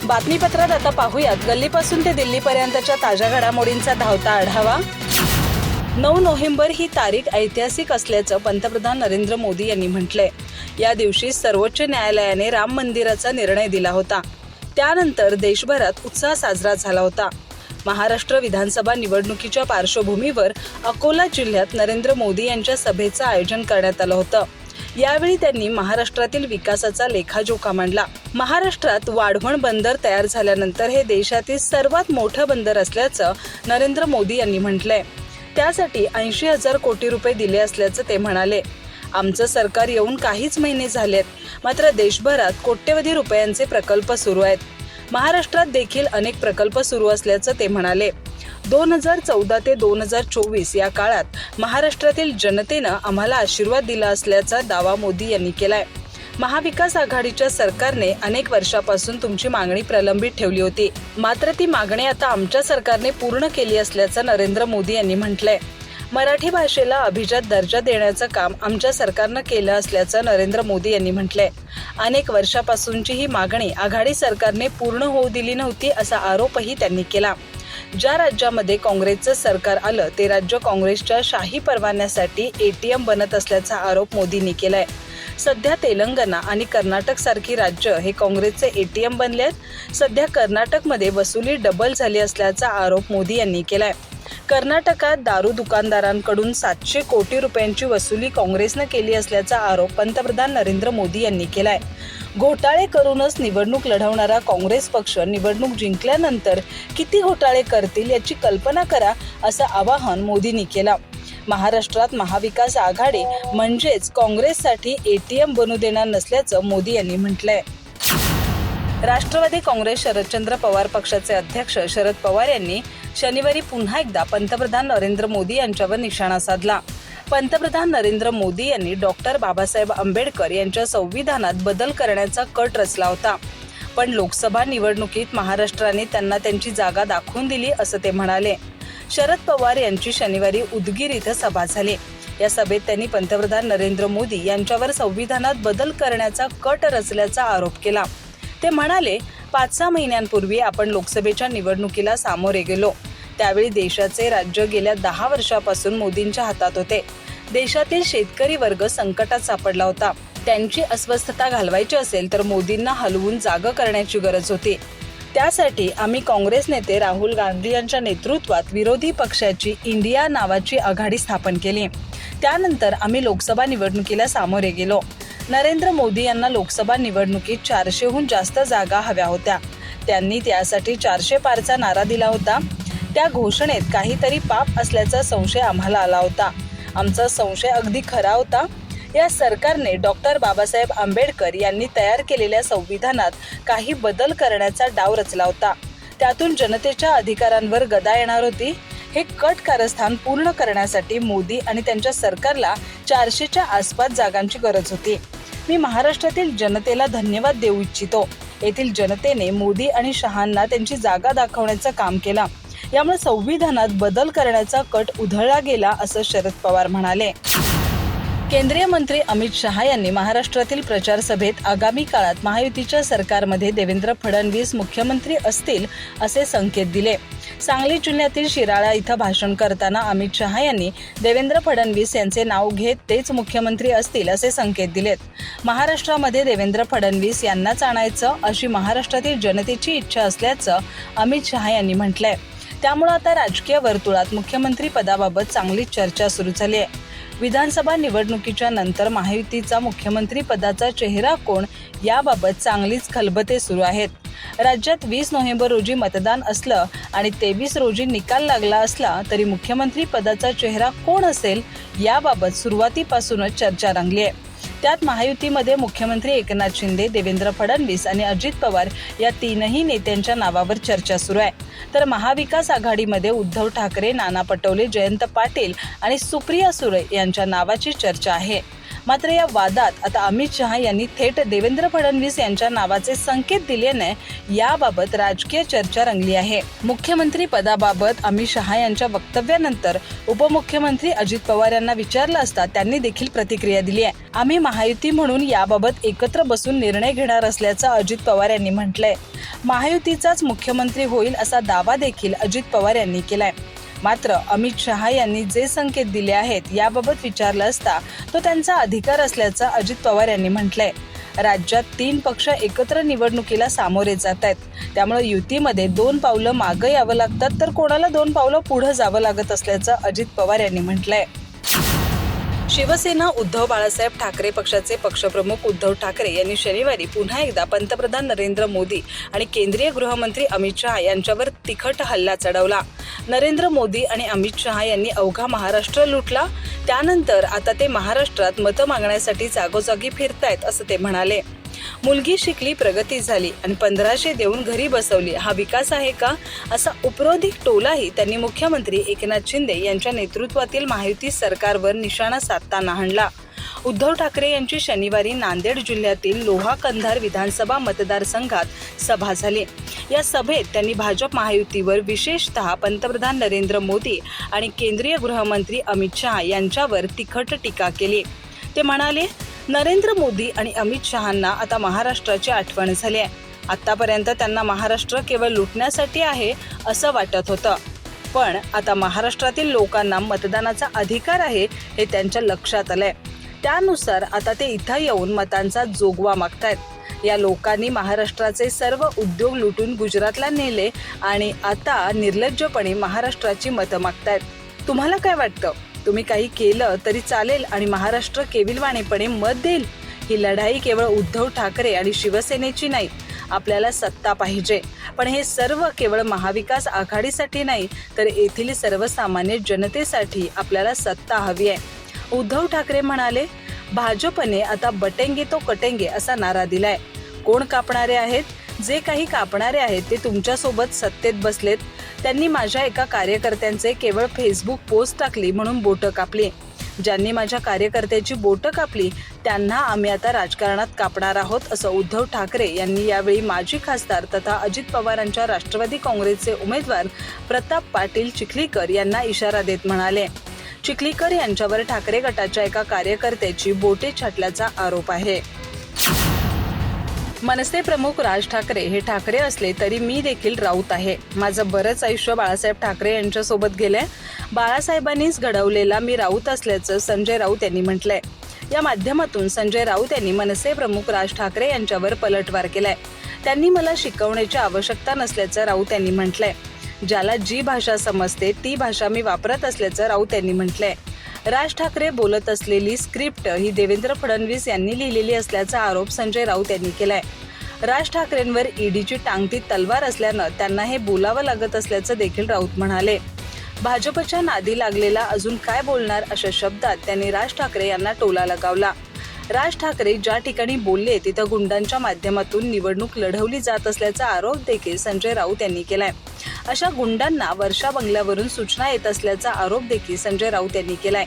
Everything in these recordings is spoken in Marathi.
बातमीपत्रात आता पाहूयात गल्लीपासून ते दिल्लीपर्यंतच्या ताज्या घडामोडींचा धावता आढावा। 9 नोव्हेंबर ही तारीख ऐतिहासिक असल्याचं पंतप्रधान नरेंद्र मोदी यांनी म्हटलंय। या दिवशी सर्वोच्च न्यायालयाने राम मंदिराचा निर्णय दिला होता। त्यानंतर देशभरात उत्साह साजरा झाला होता। महाराष्ट्र विधानसभा निवडणुकीच्या पार्श्वभूमीवर अकोला जिल्ह्यात नरेंद्र मोदी यांच्या सभेचं आयोजन करण्यात आलं होतं। यावेळी त्यांनी महाराष्ट्रातील विकासाचा लेखाजोखा मांडला। महाराष्ट्रात वाढवण बंदर तयार झाल्यानंतर हे देशातील सर्वात मोठं बंदर असल्याचं नरेंद्र मोदी यांनी म्हटलंय। त्यासाठी 80,000 कोटी रुपये दिले असल्याचं ते म्हणाले। आमचं सरकार येऊन काहीच महिने झालेत, मात्र देशभरात कोट्यवधी रुपयांचे प्रकल्प सुरू आहेत। महाराष्ट्रात देखील अनेक प्रकल्प सुरू असल्याचं ते म्हणाले। 2014 ते 2024 या काळात महाराष्ट्रातील जनतेनं आम्हाला आशीर्वाद दिला असल्याचा दावा मोदी यांनी केलाय। महाविकास आघाडीच्या सरकारने अनेक वर्षापासून तुमची मागणी प्रलंबित ठेवली होती, मात्र ती मागणी आता आमच्या सरकारने पूर्ण केली असल्याचं नरेंद्र मोदी यांनी म्हटलंय। मराठी भाषेला अभिजात दर्जा देण्याचं काम आमच्या सरकारनं केलं असल्याचं नरेंद्र मोदी यांनी म्हटलंय। अनेक वर्षापासूनची ही मागणी आघाडी सरकारने पूर्ण होऊ दिली नव्हती असा आरोपही त्यांनी केला। ज्या राज्यामध्ये काँग्रेसचं सरकार आलं ते राज्य काँग्रेसच्या शाही परवान्यासाठी ATM बनत असल्याचा आरोप मोदींनी केलाय। सध्या तेलंगणा आणि कर्नाटक सारखी राज्य हे काँग्रेसचे ATM बनले आहेत। सध्या कर्नाटकमध्ये वसुली डबल झाली असल्याचा आरोप मोदी यांनी केलाय। कर्नाटकात दारू दुकानदारांकडून 700 कोटी रुपयांची वसुली काँग्रेसनं केली असल्याचा आरोप पंतप्रधान नरेंद्र मोदी यांनी केलाय। घोटाळे करूनच निवडणूक लढवणारा काँग्रेस पक्ष निवडणूक जिंकल्यानंतर किती घोटाळे करतील याची कल्पना करा असं आवाहन मोदींनी केलं। महाराष्ट्रात महाविकास आघाडी म्हणजेच काँग्रेससाठी ATM बनू देणार नसल्याचं मोदी यांनी म्हटलंय। राष्ट्रवादी काँग्रेस शरदचंद्र पवार पक्षाचे अध्यक्ष शरद पवार यांनी शनिवारी पुन्हा एकदा पंतप्रधान नरेंद्र मोदी यांच्यावर निशाणा साधला। पंतप्रधान नरेंद्र मोदी यांनी डॉक्टर बाबासाहेब आंबेडकर यांच्या संविधानात बदल करण्याचा कट रचला होता, पण लोकसभा निवडणुकीत महाराष्ट्राने त्यांना त्यांची जागा दाखवून दिली असं ते म्हणाले। शरद पवार यांची शनिवारी उदगीर इथं सभा झाली। या सभेत त्यांनी पंतप्रधान नरेंद्र मोदी यांच्यावर संविधानात बदल करण्याचा कट रचल्याचा आरोप केला। ते म्हणाले, 5-6 महिन्यांपूर्वी आपण लोकसभेच्या निवडणुकीला सामोरे गेलो। त्यावेळी देशाचे राज्य गेल्या 10 वर्षापासून मोदींच्या हातात होते। देशातील शेतकरी वर्ग संकटात सापडला होता। त्यांची अस्वस्थता घालवायची असेल तर मोदींना हलवून जागं करण्याची गरज होती। त्यासाठी आम्ही काँग्रेस नेते राहुल गांधी यांच्या नेतृत्वात विरोधी पक्षाची इंडिया नावाची आघाडी स्थापन केली। त्यानंतर आम्ही लोकसभा निवडणुकीला सामोरे गेलो। नरेंद्र मोदी यांना लोकसभा निवडणुकीत 400हून जास्त जागा हव्या होत्या। त्यांनी त्यासाठी 400 पारचा नारा दिला होता। त्या घोषणेत काहीतरी पाप असल्याचा संशय आम्हाला आला होता। आमचा संशय अगदी खरा होता। या सरकारने डॉक्टर बाबासाहेब आंबेडकर यांनी तयार केलेल्या संविधानात काही बदल करण्याचा डाव रचला होता। त्यातून जनतेच्या अधिकारांवर गदा येणार होती। हे कट कारस्थान पूर्ण करण्यासाठी मोदी आणि त्यांच्या सरकारला 400च्या आसपास जागांची गरज होती। मी महाराष्ट्रातील जनतेला धन्यवाद देऊ इच्छितो। येथील जनतेने मोदी आणि शहांना त्यांची जागा दाखवण्याचं काम केलं। यामुळे संविधानात बदल करण्याचा कट उधळला गेला असं शरद पवार म्हणाले। केंद्रीय मंत्री अमित शहा यांनी महाराष्ट्रातील प्रचार सभेत आगामी काळात महायुतीच्या सरकारमध्ये देवेंद्र फडणवीस मुख्यमंत्री असतील असे संकेत दिले। सांगली जिल्ह्यातील शिराळा इथं भाषण करताना अमित शहा यांनी देवेंद्र फडणवीस यांचे नाव घेत तेच मुख्यमंत्री असतील असे संकेत दिलेत। महाराष्ट्रामध्ये देवेंद्र फडणवीस यांनाच आणायचं अशी महाराष्ट्रातील जनतेची इच्छा असल्याचं अमित शहा यांनी म्हटलंय। त्यामुळे आता राजकीय वर्तुळात मुख्यमंत्री पदाबाबत चांगलीच चर्चा सुरू झाली आहे। विधानसभा निवडणुकीच्या नंतर महायुतीचा मुख्यमंत्री पदाचा चेहरा कोण याबाबत चांगलीच खलबते सुरू आहेत। राज्यात 20 नोव्हेंबर रोजी मतदान असलं आणि 23 रोजी निकाल लागला असला तरी मुख्यमंत्री पदाचा चेहरा कोण असेल याबाबत सुरुवातीपासूनच चर्चा रंगली आहे। त्यात महायुतीमध्ये मुख्यमंत्री एकनाथ शिंदे, देवेंद्र फडणवीस आणि अजित पवार या तीनही नेत्यांच्या नावावर चर्चा सुरू आहे। तर महाविकास आघाडीमध्ये उद्धव ठाकरे, नाना पटोले, जयंत पाटील आणि सुप्रिया सुळे यांच्या नावाची चर्चा आहे। मात्र या वादात आता अमित शहा यांनी थेट देवेंद्र फडणवीस यांच्या नावाचे संकेत दिल्याने याबाबत राजकीय चर्चा रंगली आहे. मुख्यमंत्री पदाबाबत अमित शहा यांच्या वक्तव्यानंतर उपमुख्यमंत्री अजित पवार यांना विचारलं असता त्यांनी देखील प्रतिक्रिया दिली आहे. आम्ही महायुती म्हणून याबाबत एकत्र बसून निर्णय घेणार असल्याचं अजित पवार यांनी म्हटलंय. महायुतीचाच मुख्यमंत्री होईल असा दावा देखील अजित पवार यांनी केलाय. मात्र अमित शहा यांनी जे संकेत दिले आहेत याबाबत विचारलं असता तो त्यांचा अधिकार असल्याचं अजित पवार यांनी म्हटलंय. राज्यात 3 पक्ष एकत्र निवडणुकीला सामोरे जात आहेत. त्यामुळे युतीमध्ये 2 पावलं मागे यावं लागतात तर कोणाला 2 पावलं पुढे जावं लागत असल्याचं अजित पवार यांनी म्हटलंय. शिवसेना उद्धव बाळासाहेब ठाकरे पक्षाचे पक्षप्रमुख उद्धव ठाकरे यांनी शनिवारी पुन्हा एकदा पंतप्रधान नरेंद्र मोदी आणि केंद्रीय गृहमंत्री अमित शहा यांच्यावर तिखट हल्ला चढवला. नरेंद्र मोदी आणि अमित शहा यांनी अवघा महाराष्ट्र लुटला. त्यानंतर आता ते महाराष्ट्रात मतं मागण्यासाठी जागोजागी फिरतायत असं ते म्हणाले. मुलगी शिकली, प्रगती झाली आणि 1500 देऊन घरी बसवली, हा विकास आहे का, असा उपरोधिक टोलाही त्यांनी मुख्यमंत्री एकनाथ शिंदे यांच्या नेतृत्वातील महायुती सरकारवर निशाणा साधताना हाणला. उद्धव ठाकरे यांची शनिवारी नांदेड जिल्ह्यातील लोहा कंधार विधानसभा मतदारसंघात सभा झाली. या सभेत त्यांनी भाजप महायुतीवर विशेषतः पंतप्रधान नरेंद्र मोदी आणि केंद्रीय गृहमंत्री अमित शहा यांच्यावर तिखट टीका केली. ते म्हणाले, नरेंद्र मोदी आणि अमित शहांना आता महाराष्ट्राची आठवण झाली आहे. आतापर्यंत त्यांना महाराष्ट्र केवळ लुटण्यासाठी आहे असं वाटत होतं, पण आता महाराष्ट्रातील लोकांना मतदानाचा अधिकार आहे हे त्यांच्या लक्षात आलंय. त्यानुसार आता ते इथं येऊन मतांचा जोगवा मागतायत. या लोकांनी महाराष्ट्राचे सर्व उद्योग लुटून गुजरातला नेले आणि आता निर्लज्जपणे महाराष्ट्राची मतं मागतायत. तुम्हाला काय वाटतं? तुम्ही काही केलं तरी चालेल आणि महाराष्ट्र केविलवाणीपणे मत देईल? ही लढाई केवळ उद्धव ठाकरे आणि शिवसेनेची नाही. आपल्याला सत्ता पाहिजे, पण हे सर्व केवळ महाविकास आघाडीसाठी नाही तर येथील सर्वसामान्य जनतेसाठी आपल्याला सत्ता हवी आहे. उद्धव ठाकरे म्हणाले, भाजपने आता बटेंगे तो कटेंगे असा नारा दिलाय. कोण कापणारे आहेत? जे काही कापणारे आहेत ते तुमच्यासोबत सत्तेत बसलेत. त्यांनी माझ्या एका कार्यकर्त्यांचे केवळ फेसबुक पोस्ट टाकली म्हणून बोटं कापली. ज्यांनी माझ्या कार्यकर्त्याची बोटं कापली त्यांना आम्ही आता राजकारणात कापणार आहोत असं उद्धव ठाकरे यांनी यावेळी माजी खासदार तथा अजित पवारांच्या राष्ट्रवादी काँग्रेसचे उमेदवार प्रताप पाटील चिखलीकर यांना इशारा देत म्हणाले. चिखलीकर यांच्यावर ठाकरे गटाच्या एका कार्यकर्त्याची बोटे छाटल्याचा आरोप आहे. मनसे प्रमुख राज ठाकरे हे ठाकरे असले तरी मी देखील राऊत आहे. माझं बरंच आयुष्य बाळासाहेब ठाकरे यांच्यासोबत गेलंय. बाळासाहेबांनीच घडवलेला मी राऊत असल्याचं संजय राऊत यांनी म्हटलंय. या माध्यमातून संजय राऊत यांनी मनसे प्रमुख राज ठाकरे यांच्यावर पलटवार केलाय. त्यांनी मला शिकवण्याची आवश्यकता नसल्याचं राऊत यांनी म्हटलंय. ज्याला जी भाषा समजते ती भाषा मी वापरत असल्याचं राऊत यांनी म्हटलंय. राज ठाकरे बोलत असलेली स्क्रिप्ट ही देवेंद्र फडणवीस यांनी लिहिलेली असल्याचा आरोप संजय राऊत यांनी केलाय. राज ठाकरेंवर ईडीची टांगती तलवार असल्यानं त्यांना हे बोलावं लागत असल्याचं देखील राऊत म्हणाले. भाजपच्या नादी लागलेला अजून काय बोलणार अशा शब्दात त्यांनी राज ठाकरे यांना टोला लगावला. राज ठाकरे ज्या ठिकाणी बोलले तिथं गुंडांच्या माध्यमातून निवडणूक लढवली जात असल्याचा आरोप देखील संजय राऊत यांनी केलाय. अशा गुंडांना वर्षा बंगल्यावरून सूचना येत असल्याचा आरोप देखील संजय राऊत यांनी केलाय.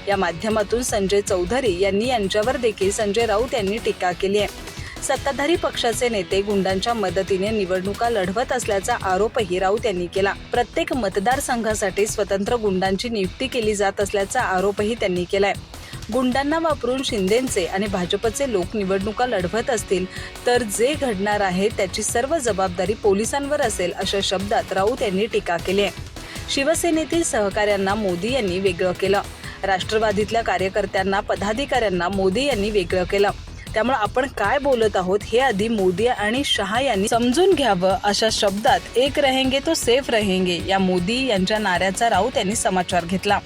या माध्यमातून संजय चौधरी यांच्यावर देखील संजय राऊत यांनी टीका केली आहे. सत्ताधारी पक्षाचे नेते गुंडांच्या मदतीने निवडणुका लढवत असल्याचा आरोपही राऊत यांनी केला. प्रत्येक मतदारसंघासाठी स्वतंत्र गुंडांची नियुक्ती केली जात असल्याचा आरोपही त्यांनी केलाय. गुंडांना वापरून शिंदेचे आणि भाजपचे लोक निवडणुका लढवत असतील तर जे घडणार आहे त्याची सर्व जबाबदारी पोलिसांवर असेल अशा शब्दात राऊत यांनी टीका केली आहे. शिवसेनेतील सहकाऱ्यांना मोदी यांनी वेगळं केलं. राष्ट्रवादीतल्या कार्यकर्त्यांना, पदाधिकाऱ्यांना मोदी यांनी वेगळं केलं. त्यामुळे आपण काय बोलत आहोत हे आधी मोदी आणि शहा यांनी समजून घ्यावं अशा शब्दात एक रहेंगे तो सेफ रहेंगे या मोदी यांच्या नाऱ्याचा राऊत यांनी समाचार घेतला.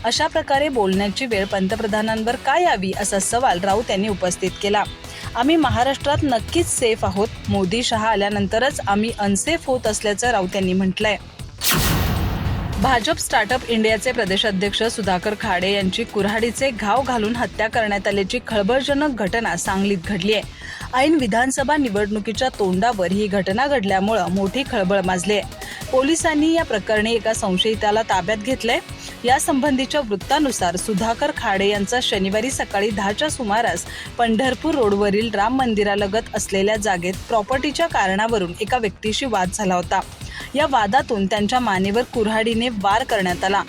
अशा प्रकारे बोलण्याची वेळ पंतप्रधानांवर का यावी असा सवाल राऊत यांनी उपस्थित केला. आम्ही महाराष्ट्रात नक्कीच सेफ आहोत. मोदी शहा आल्यानंतरच आम्ही अनसेफ होत असल्याचं राऊत यांनी म्हटलंय. भाजप स्टार्टअप इंडियाचे प्रदेशाध्यक्ष सुधाकर खाडे यांची कुऱ्हाडीचे घाव घालून हत्या करण्यात आल्याची खळबळजनक घटना सांगलीत घडली आहे. ऐन विधानसभा निवडणुकीच्या तोंडावर ही घटना घडल्यामुळे मोठी खळबळ माजली आहे. पोलिसांनी या प्रकरणी एका संशयिताला ताब्यात घेतलंय. यासंबंधीच्या वृत्तानुसार सुधाकर खाडे यांचा शनिवारी सकाळी 10च्या सुमारास पंढरपूर रोडवरील राम मंदिरालगत असलेल्या जागेत प्रॉपर्टीच्या कारणावरून एका व्यक्तीशी वाद झाला होता. या वादातून त्यांच्या मानेवर कुऱ्हाडीने वार करण्यात आला.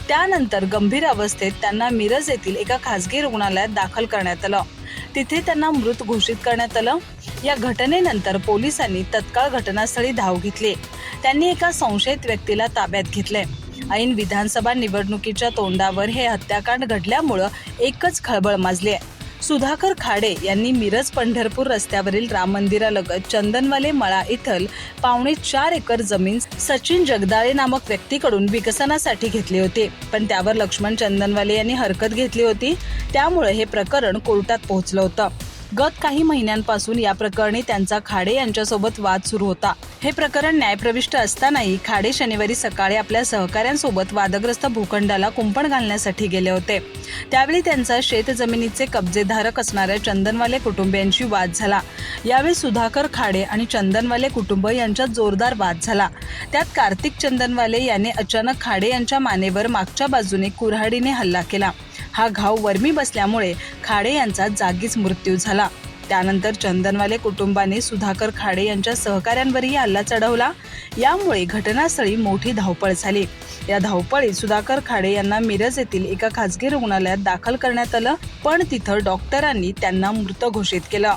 त्यानंतर गंभीर अवस्थेत त्यांना मिरज येथील एका खासगी रुग्णालयात दाखल करण्यात आलं. तिथे त्यांना मृत घोषित करण्यात आलं. या घटनेनंतर पोलिसांनी तत्काळ घटनास्थळी धाव घेतली. त्यांनी एका संशयित व्यक्तीला ताब्यात घेतले. ऐन विधानसभा निवडणुकीच्या तोंडावर हे हत्याकांड घडल्यामुळे एकच खळबळ माजली आहे. सुधाकर खाडे यांनी मिरज पंढरपूर रस्त्यावरील राम मंदिरालगत चंदनवाले मळा इथल 4.5 एकर जमीन सचिन जगदाळे नामक व्यक्तीकडून विकसनासाठी घेतली होती. पण त्यावर लक्ष्मण चंदनवाले यांनी हरकत घेतली होती. त्यामुळे हे प्रकरण कोर्टात पोहोचलं होतं. गत काही महिन्यांपासून या प्रकरणी त्यांचा खाडे यांच्यासोबत वाद सुरू होता. हे प्रकरण न्यायप्रविष्ट असतानाही खाडे शनिवारी सकाळी आपल्या सहकाऱ्यांसोबत वादग्रस्त भूखंडाला कुंपण घालण्यासाठी गेले होते. त्यावेळी त्यांचा शेतजमिनीचे कब्जेधारक असणाऱ्या चंदनवाले कुटुंबियांशी वाद झाला. यावेळी सुधाकर खाडे आणि चंदनवाले कुटुंब यांच्यात जोरदार वाद झाला. त्यात कार्तिक चंदनवाले याने अचानक खाडे यांच्या मानेवर मागच्या बाजूने कुऱ्हाडीने हल्ला केला. हा घाव वर्मी बसल्यामुळे खाडे यांचा जागीच मृत्यू झाला. त्यानंतर चंदनवाले कुटुंबाने सुधाकर खाडे यांच्या सहकाऱ्यांवरही हल्ला चढवला. यामुळे घटनास्थळी मोठी धावपळ झाली. या धावपळीत सुधाकर खाडे यांना मिरज येथील एका खासगी रुग्णालयात दाखल करण्यात आलं, पण तिथं डॉक्टरांनी त्यांना मृत घोषित केलं.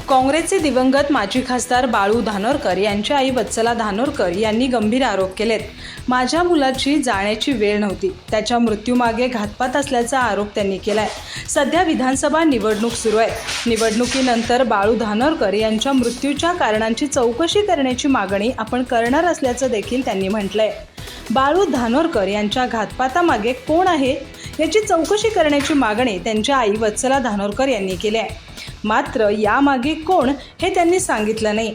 काँग्रेसचे दिवंगत माजी खासदार बाळू धानोरकर यांच्या आई वत्सला धानोरकर यांनी गंभीर आरोप केलेत. माझ्या मुलाची जाण्याची वेळ नव्हती, त्याच्या मृत्यूमागे घातपात असल्याचा आरोप त्यांनी केलाय. सध्या विधानसभा निवडणूक सुरू आहे. निवडणुकीनंतर बाळू धानोरकर यांच्या मृत्यूच्या कारणांची चौकशी करण्याची मागणी आपण करणार असल्याचं देखील त्यांनी म्हटलंय. बाळू धानोरकर यांच्या घातपातामागे कोण आहे याची चौकशी करण्याची मागणी त्यांच्या आई वत्सला धानोरकर यांनी केली आहे. मात्र यामागे कोण हे त्यांनी सांगितलं नाही.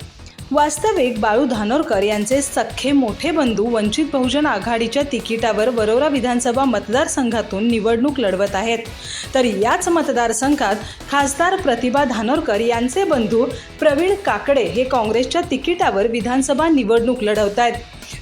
वास्तविक बाळू धानोरकर यांचे सख्खे मोठे बंधू वंचित बहुजन आघाडीच्या तिकिटावर वरोरा विधानसभा मतदारसंघातून निवडणूक लढवत आहेत. तर याच मतदारसंघात खासदार प्रतिभा धानोरकर यांचे बंधू प्रवीण काकडे हे काँग्रेसच्या तिकिटावर विधानसभा निवडणूक लढवत आहेत.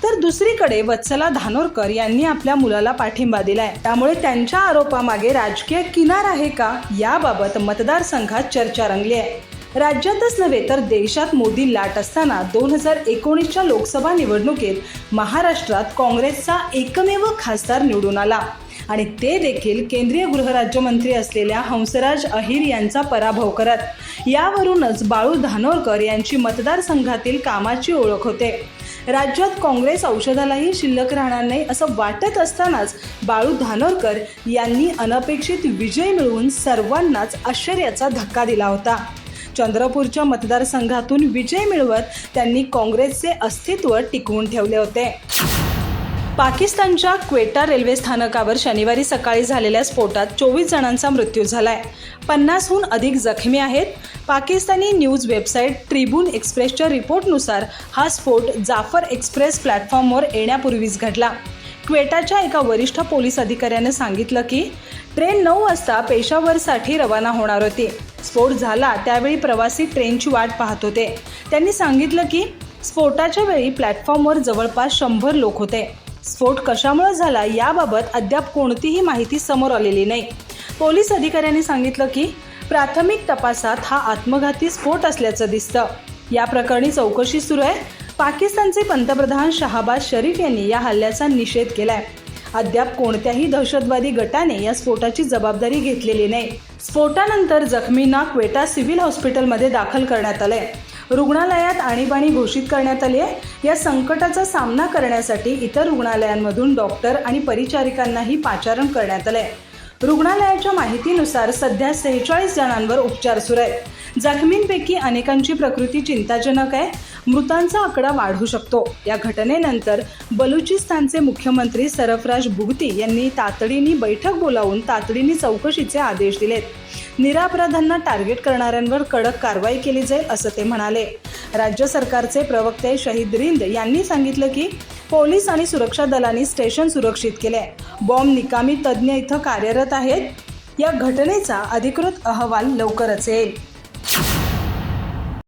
तर दुसरीकडे वत्सला धानोरकर यांनी आपल्या मुलाला पाठिंबा दिलाय. त्यामुळे त्यांच्या आरोपामागे राजकीय किनार आहे का याबाबत मतदारसंघात चर्चा रंगली आहे. राज्यातच नव्हे तर देशात मोदी लाट असताना 2019च्या लोकसभा निवडणुकीत महाराष्ट्रात काँग्रेसचा एकमेव खासदार निवडून आला आणि ते देखील केंद्रीय गृहराज्यमंत्री असलेल्या हंसराज अहिर यांचा पराभव करत. यावरूनच बाळू धानोरकर यांची मतदारसंघातील कामाची ओळख होते. राज्यात काँग्रेस औषधालाही शिल्लक राहणार नाही असं वाटत असतानाच बाळू धानोरकर यांनी अनपेक्षित विजय मिळवून सर्वांनाच आश्चर्याचा धक्का दिला होता. चंद्रपूरच्या मतदारसंघातून विजय मिळवत त्यांनी काँग्रेसचे अस्तित्व टिकवून ठेवले होते. पाकिस्तानच्या क्वेटा रेल्वे स्थानकावर शनिवारी सकाळी झालेल्या स्फोटात 24 जणांचा मृत्यू झालाय. 50हून अधिक जखमी आहेत. पाकिस्तानी न्यूज वेबसाईट ट्रिब्यून एक्सप्रेसच्या रिपोर्टनुसार हा स्फोट जाफर एक्सप्रेस प्लॅटफॉर्मवर येण्यापूर्वीच घडला. क्वेटाच्या एका वरिष्ठ पोलीस अधिकाऱ्याने सांगितलं की ट्रेन 9 वाजता पेशावरसाठी रवाना होणार होती. स्फोट झाला त्यावेळी प्रवासी ट्रेनची वाट पाहत होते. त्यांनी सांगितलं की स्फोटाच्या वेळी प्लॅटफॉर्मवर जवळपास 100 लोक होते. स्फोट कशामुळे झाला याबाबत अद्याप कोणतीही माहिती समोर आलेली नाही. पोलीस अधिकाऱ्यांनी सांगितलं की प्राथमिक तपासात हा आत्मघाती स्फोट असल्याचं दिसतं. या प्रकरणी चौकशी सुरू आहे. पाकिस्तानचे पंतप्रधान शहबाज शरीफ यांनी या हल्ल्याचा निषेध केलाय. अद्याप कोणत्याही दहशतवादी गटाने या स्फोटाची जबाबदारी घेतलेली नाही. स्फोटानंतर जखमींना क्वेटा सिव्हिल हॉस्पिटलमध्ये दाखल करण्यात आले. रुग्णालयात आणीबाणी घोषित करण्यात आली आहे. या संकटाचा सामना करण्यासाठी इतर रुग्णालयांमधून डॉक्टर आणि परिचारिकांनाही पाचारण करण्यात आले. रुग्णालयाच्या माहितीनुसार सध्या 46 जणांवर उपचार सुरू आहेत. जखमींपैकी अनेकांची प्रकृती चिंताजनक आहे. मृतांचा आकडा वाढू शकतो. या घटनेनंतर बलुचिस्तानचे मुख्यमंत्री सरफराज बुगती यांनी तातडीने बैठक बोलावून तातडीने चौकशीचे आदेश दिलेत. निरपराधांना टार्गेट करणाऱ्यांवर कडक कारवाई केली जाईल असं ते म्हणाले. राज्य सरकारचे प्रवक्ते शहीद रिंद यांनी सांगितलं की पोलीस आणि सुरक्षा दलांनी स्टेशन सुरक्षित केले. बॉम्ब निकामी तज्ज्ञ इथं कार्यरत आहेत. या घटनेचा अधिकृत अहवाल लवकरच येईल.